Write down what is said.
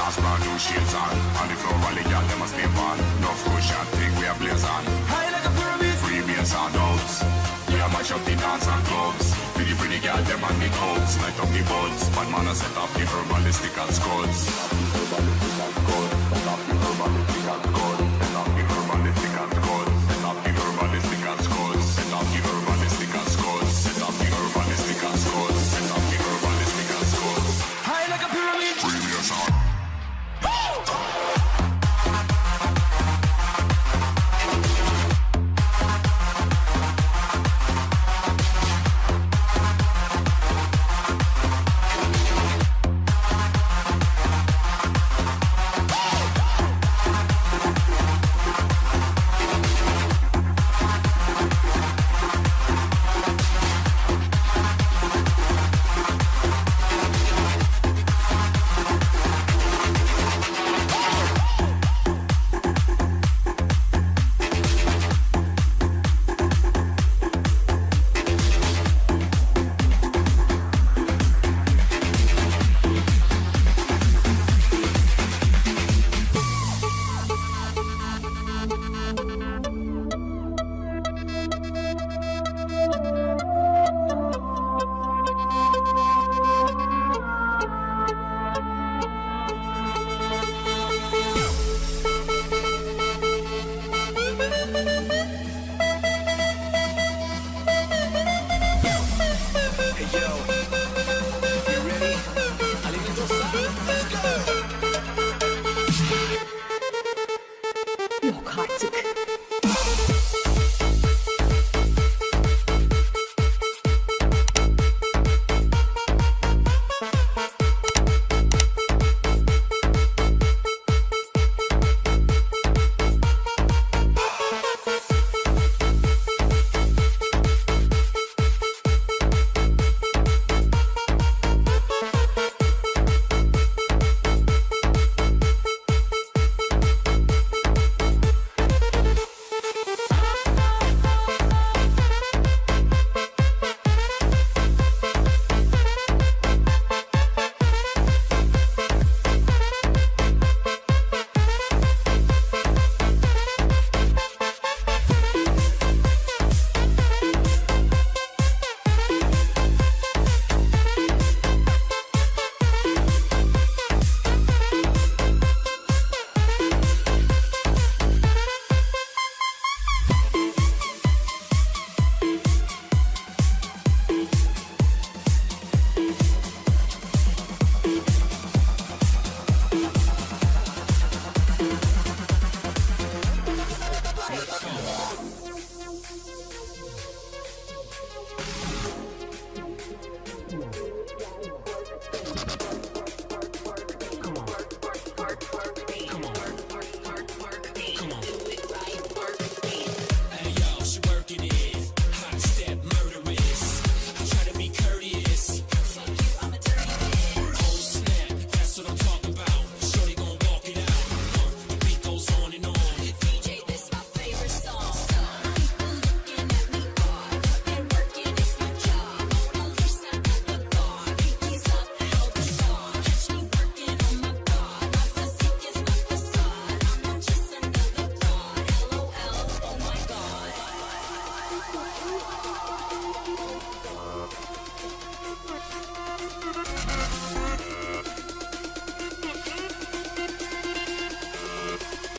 Boss brand new shades on. On the floor while the girl them a stay on. Enough cushion thing we a blaze on. High like a pyramid. Free bass and outs. We a mash up the dance and clubs. For the pretty girl them and the coats. Light up the buds. Bad man a set off the herbalistic and scuds. Set off the herbalistic and scuds. Set off the herbalistic and scuds. Set off the herbalistic and scuds. Set off the herbalistic and scuds. Set off the herbalistic and scuds. Set off the herbalistic and scuds. High like a pyramid. Free bass and